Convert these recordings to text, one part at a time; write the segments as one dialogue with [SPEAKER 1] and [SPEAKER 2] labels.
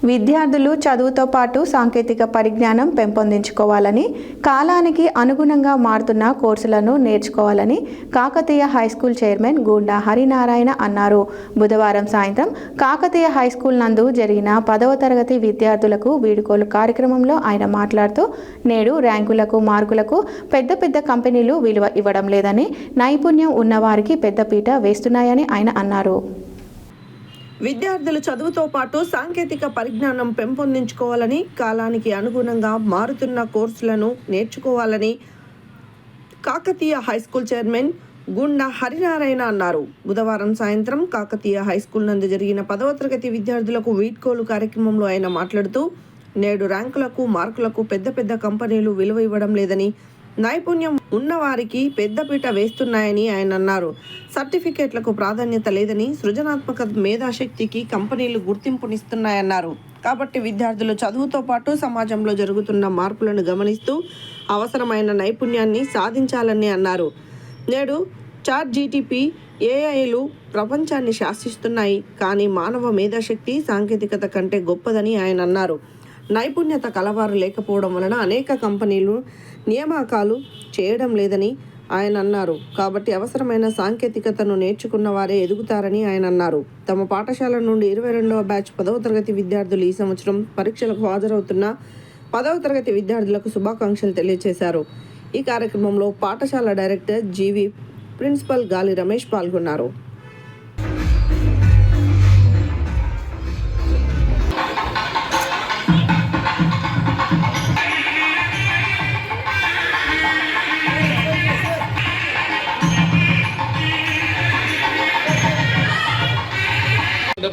[SPEAKER 1] విద్యార్థులు చదువుతో పాటు సాంకేతిక పరిజ్ఞానం పెంపొందించుకోవాలని, కాలానికి అనుగుణంగా మారుతున్న కోర్సులను నేర్చుకోవాలని కాకతీయ హైస్కూల్ చైర్మన్ గుండా హరినారాయణ అన్నారు. బుధవారం సాయంత్రం కాకతీయ హైస్కూల్ నందు జరిగిన 10వ తరగతి విద్యార్థులకు వీడ్కోలు కార్యక్రమంలో ఆయన మాట్లాడుతూ, నేడు ర్యాంకులకు మార్కులకు పెద్ద కంపెనీలు విలువ ఇవ్వడం లేదని, నైపుణ్యం ఉన్నవారికి పెద్దపీట వేస్తున్నాయని ఆయన అన్నారు.
[SPEAKER 2] విద్యార్థులు చదువుతో పాటు సాంకేతిక పరిజ్ఞానం పెంపొందించుకోవాలని, కాలానికి అనుగుణంగా మారుతున్న కోర్సులను నేర్చుకోవాలని కాకతీయ హైస్కూల్ చైర్మన్ గుండా హరినారాయణ అన్నారు. బుధవారం సాయంత్రం కాకతీయ హైస్కూల్ నందు జరిగిన 10వ తరగతి విద్యార్థులకు వీడ్కోలు కార్యక్రమంలో ఆయన మాట్లాడుతూ, నేడు ర్యాంకులకు మార్కులకు పెద్ద కంపెనీలు విలువ ఇవ్వడం లేదని, నైపుణ్యం ఉన్నవారికి పెద్దపీట వేస్తున్నాయని ఆయన అన్నారు. సర్టిఫికేట్లకు ప్రాధాన్యత లేదని, సృజనాత్మక మేధాశక్తికి కంపెనీలు గుర్తింపునిస్తున్నాయన్నారు. కాబట్టి విద్యార్థులు చదువుతో పాటు సమాజంలో జరుగుతున్న మార్పులను గమనిస్తూ అవసరమైన నైపుణ్యాన్ని సాధించాలని అన్నారు. నేడు ChatGPT, AIలు ప్రపంచాన్ని శాసిస్తున్నాయి. కానీ మానవ మేధాశక్తి సాంకేతికత కంటే గొప్పదని ఆయన అన్నారు. నైపుణ్యత కలవారు లేకపోవడం వలన అనేక కంపెనీలు నియామకాలు చేయడం లేదని ఆయన అన్నారు. కాబట్టి అవసరమైన సాంకేతికతను నేర్చుకున్న వారే ఎదుగుతారని ఆయన అన్నారు. తమ పాఠశాల నుండి 22వ బ్యాచ్ 10వ తరగతి విద్యార్థులు ఈ సంవత్సరం పరీక్షలకు హాజరవుతున్న 10వ తరగతి విద్యార్థులకు శుభాకాంక్షలు తెలియజేశారు. ఈ కార్యక్రమంలో పాఠశాల డైరెక్టర్ జీవి, ప్రిన్సిపల్ గాలి రమేష్ పాల్గొన్నారు.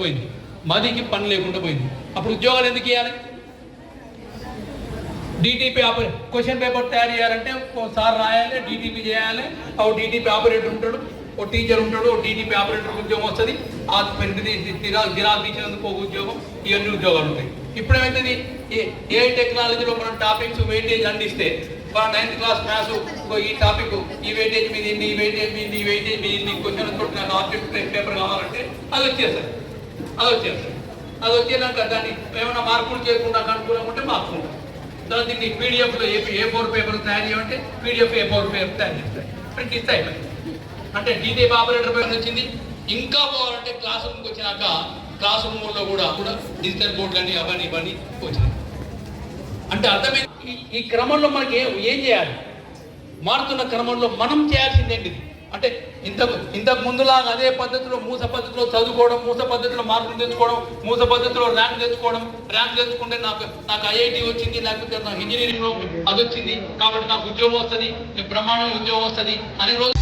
[SPEAKER 3] పోయింది, మదికి పని లేకుండా పోయింది. అప్పుడు ఉద్యోగాలు ఎందుకు ఇవ్వాలి? DTP క్వశ్చన్ పేపర్ తయారు చేయాలంటే సార్ రాయాలి, DTP చేయాలి. ఓ DTP ఆపరేటర్ ఉంటాడు, ఓ టీచర్ ఉంటాడు, ఓ DTP ఆపరేటర్ ఉద్యోగం వస్తుంది. ఆ గిరాకు తీసినందుకు ఒక ఉద్యోగం, ఇవన్నీ ఉద్యోగాలు ఉంటాయి. ఇప్పుడు ఏమైతుంది, ఏ టెక్నాలజీలో మనం టాపిక్స్ వెయిటేజ్ అందిస్తే 9th క్లాస్ మ్యాథ్స్ ఈ టాపిక్ ఈ వెయిటేజ్ మీద ఇన్ని, ఈ వెయిటేజ్ మీద ఈ వెయిటేజ్ మీద ఇన్ని క్వశ్చన్ తోటి నాకు ఆబ్జెక్ట్ పేపర్ కావాలంటే అది వచ్చేస్తుంది. అది వచ్చేదాకా దాన్ని ఏమైనా మార్కులు చేయకుండా అనుకూలంగా ఉంటే మార్కులు ఉంటాయి. తర్వాత దీన్ని పీడిఎఫ్లో A4 పేపర్ తయారు చేయమంటే PDF A4 పేపర్ తయారు చేస్తాయి, ప్రింట్ ఇస్తాయి. అంటే DTP ఆపరేటర్ పేపర్ వచ్చింది. ఇంకా పోవాలంటే క్లాస్ రూమ్కి వచ్చినాక క్లాస్ రూమ్లో కూడా డిజిటల్ బోర్డులన్నీ అవన్నీ వచ్చినాయి. అంటే అర్థమైంది. ఈ క్రమంలో మనకి ఏం చేయాలి? మారుతున్న క్రమంలో మనం చేయాల్సింది ఏంటిది అంటే, ఇంతకు ముందులాగా అదే పద్ధతిలో మూస పద్ధతిలో చదువుకోవడం, మూస పద్ధతిలో మార్కులు తెచ్చుకోవడం, మూస పద్ధతిలో ర్యాంక్ తెచ్చుకోవడం. ర్యాంక్ తెచ్చుకుంటే నాకు IIT వచ్చింది, లేకపోతే నాకు ఇంజనీరింగ్లో అది వచ్చింది కాబట్టి నాకు ఉద్యోగం వస్తుంది, బ్రహ్మాండమైన ఉద్యోగం వస్తుంది అనే రోజు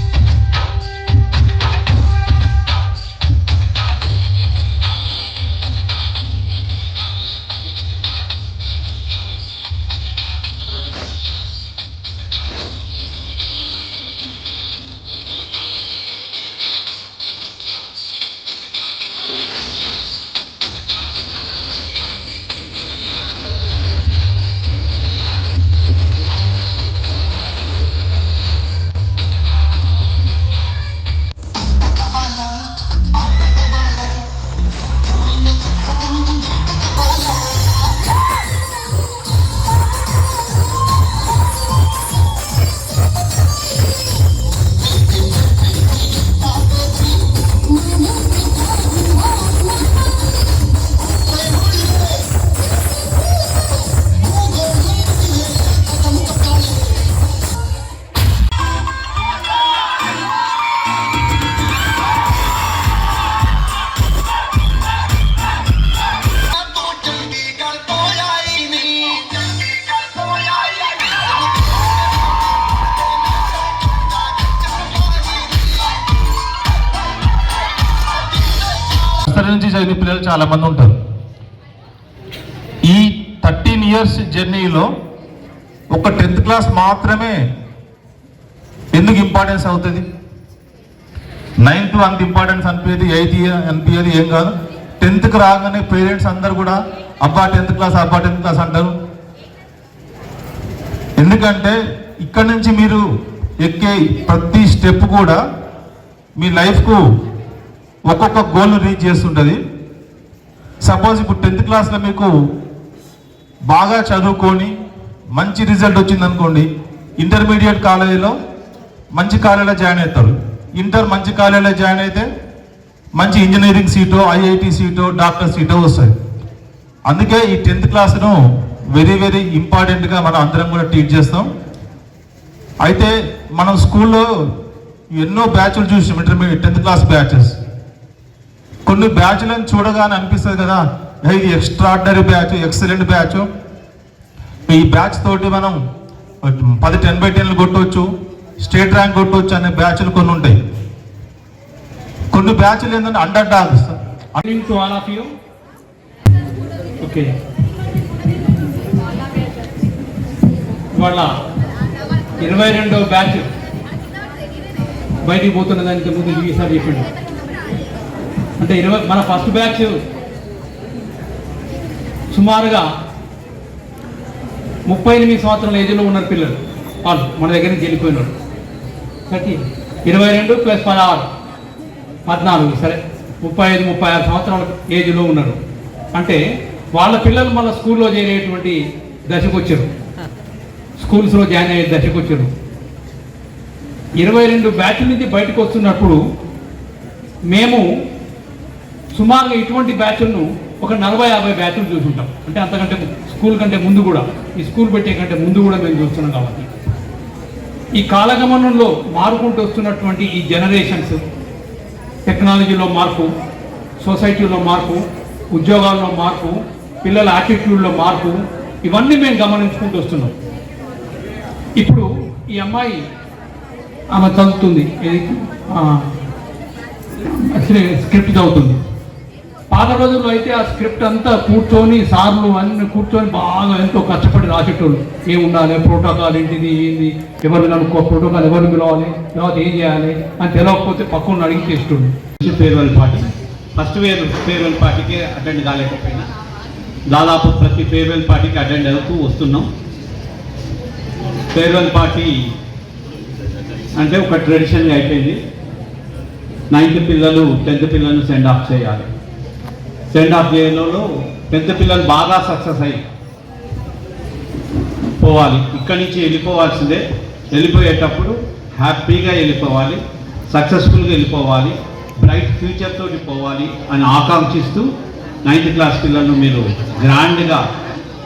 [SPEAKER 4] నుంచి చదివిన పిల్లలు చాలా మంది ఉంటారు. ఈ 13 years జర్నీలో ఒక 10th క్లాస్ మాత్రమే ఎందుకు ఇంపార్టెన్స్ అవుతుంది? 9th అంత ఇంపార్టెన్స్ అనిపించేది, 8th అనిపించేది ఏం కాదు. 10th రాగానే పేరెంట్స్ అందరు కూడా అబ్బా 10th క్లాస్ అంటారు. ఎందుకంటే ఇక్కడ నుంచి మీరు ఎక్కే ప్రతి స్టెప్ కూడా మీ లైఫ్కు ఒక్కొక్క గోల్ను రీచ్ చేస్తుంటుంది. సపోజ్ ఇప్పుడు 10th క్లాస్లో మీకు బాగా చదువుకొని మంచి రిజల్ట్ వచ్చింది అనుకోండి, ఇంటర్మీడియట్ కాలేజీలో మంచి కాలేజీలో జాయిన్ అవుతారు. ఇంటర్ మంచి కాలేజీలో జాయిన్ అయితే మంచి ఇంజనీరింగ్ సీటో, ఐఐటి సీటో, డాక్టర్ సీటో వస్తాయి. అందుకే ఈ 10th క్లాస్ను వెరీ వెరీ ఇంపార్టెంట్గా మనం అందరం కూడా ట్రీట్ చేస్తాం. అయితే మనం స్కూల్లో ఎన్నో బ్యాచ్లు చూసాం, ఇంటర్మీడియట్ 10th క్లాస్ బ్యాచెస్. కొన్ని బ్యాచ్లను చూడగానే అనిపిస్తుంది కదా, ఇది ఎక్స్ట్రాడినరీ బ్యాచ్, ఎక్సలెంట్ బ్యాచ్, ఈ బ్యాచ్ తోటి మనం 10 10/10 కొట్టవచ్చు, స్టేట్ ర్యాంక్ కొట్టవచ్చు అనే బ్యాచ్లు కొన్ని ఉంటాయి. కొన్ని బ్యాచ్లు ఏంటంటే under dogs.
[SPEAKER 3] To all of you. Okay, ఇవాళ 22వ బ్యాచ్ బయటికి పోతున్న దానికి ముందు ఈసారి చెప్పండి. అంటే మన ఫస్ట్ బ్యాచ్ సుమారుగా 38 సంవత్సరాల ఏజ్లో ఉన్నారు పిల్లలు, వాళ్ళు మన దగ్గర నుంచి వెళ్ళిపోయినారు. 22 + 16 14, సరే 35-36 సంవత్సరాల ఏజ్లో ఉన్నారు. అంటే వాళ్ళ పిల్లలు మన స్కూల్లో చేరేటువంటి దశకు వచ్చారు, స్కూల్స్లో జాయిన్ అయ్యే దశకు వచ్చారు. 22 బ్యాచ్ల నుంచి బయటకు వస్తున్నప్పుడు మేము సుమారుగా ఇటువంటి బ్యాచ్లను ఒక 40-50 బ్యాచ్లు చూసుంటాం. అంటే అంతకంటే స్కూల్ కంటే ముందు కూడా, ఈ స్కూల్ పెట్టే కంటే ముందు కూడా మేము చూస్తున్నాం. కాబట్టి ఈ కాలగమనంలో మారుకుంటూ వస్తున్నటువంటి ఈ జనరేషన్స్, టెక్నాలజీలో మార్పు, సొసైటీలో మార్పు, ఉద్యోగాల్లో మార్పు, పిల్లల యాటిట్యూడ్లో మార్పు, ఇవన్నీ మేము గమనించుకుంటూ వస్తున్నాం. ఇప్పుడు ఈ అమ్మాయి ఆమె చదువుతుంది, స్క్రిప్ట్ చదువుతుంది. పాత రోజుల్లో అయితే ఆ స్క్రిప్ట్ అంతా కూర్చొని సార్లు అన్ని కూర్చొని బాగా ఎంతో కష్టపడి రాసేటోళ్ళు. ఏమి ఉండాలి, ప్రోటోకాల్ ఏంటిది, ఏంది, ఎవరిని కనుక్కో, ప్రోటోకాల్ ఎవరిని పిలవాలి, తర్వాత ఏం చేయాలి అని తెలియకపోతే పక్కన అడిగి చేస్తుండే.
[SPEAKER 5] ఫేర్వెల్ పార్టీ, ఫస్ట్ ఫేర్వెల్ పార్టీకి అటెండ్ కాలేకపోయినా దాదాపు ప్రతి ఫేర్వెల్ పార్టీకి అటెండ్ అవుతూ వస్తున్నాం. ఫేర్వెల్ పార్టీ అంటే ఒక ట్రెడిషన్గా అయిపోయింది. 9th పిల్లలు 10th పిల్లలు సెండ్ ఆఫ్ చేయాలి. సెండ్ ఆఫ్ చేయడంలో 10th పిల్లలు బాగా సక్సెస్ అయ్యి పోవాలి. ఇక్కడి నుంచి వెళ్ళిపోవాల్సిందే. వెళ్ళిపోయేటప్పుడు హ్యాపీగా వెళ్ళిపోవాలి, సక్సెస్ఫుల్గా వెళ్ళిపోవాలి, బ్రైట్ ఫ్యూచర్ తోటి పోవాలి అని ఆకాంక్షిస్తూ 9th క్లాస్ పిల్లలను మీరు గ్రాండ్గా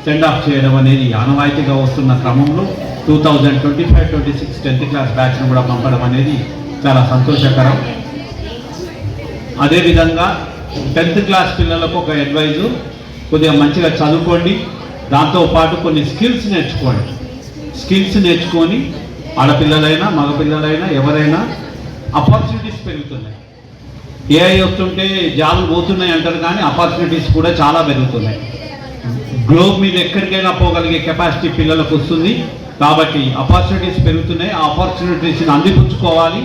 [SPEAKER 5] సెండ్ ఆఫ్ చేయడం అనేది ఆనవాయితీగా వస్తున్న క్రమంలో 2025-26 10th క్లాస్ బ్యాచ్ను కూడా పంపడం అనేది చాలా సంతోషకరం. అదేవిధంగా 10th క్లాస్ పిల్లలకు ఒక అడ్వైజు, కొద్దిగా మంచిగా చదువుకోండి, దాంతోపాటు కొన్ని స్కిల్స్ నేర్చుకోండి. స్కిల్స్ నేర్చుకొని ఆడపిల్లలైనా మగపిల్లలైనా ఎవరైనా ఆపర్చునిటీస్ పెరుగుతున్నాయి. ఏఐ వస్తుంటే జాబులు పోతున్నాయి అంటారు, కానీ ఆపర్చునిటీస్ కూడా చాలా పెరుగుతున్నాయి. గ్లోబ్ మీద ఎక్కడికైనా పోగలిగే కెపాసిటీ పిల్లలకు వస్తుంది. కాబట్టి ఆపర్చునిటీస్ పెరుగుతున్నాయి. ఆ ఆపర్చునిటీస్ని అందిపుచ్చుకోవాలి.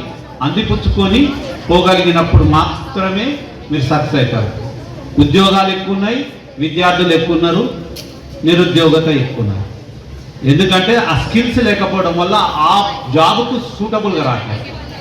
[SPEAKER 5] అందిపుచ్చుకొని పోగలిగినప్పుడు మాత్రమే మీరు సక్సెస్ అవుతారు. ఉద్యోగాలు ఎక్కువ ఉన్నాయి, విద్యార్థులు ఎక్కువ ఉన్నారు, నిరుద్యోగత ఎక్కువ ఉన్నారు. ఎందుకంటే ఆ స్కిల్స్ లేకపోవడం వల్ల ఆ జాబ్కు సూటబుల్గా రావట్లేదు.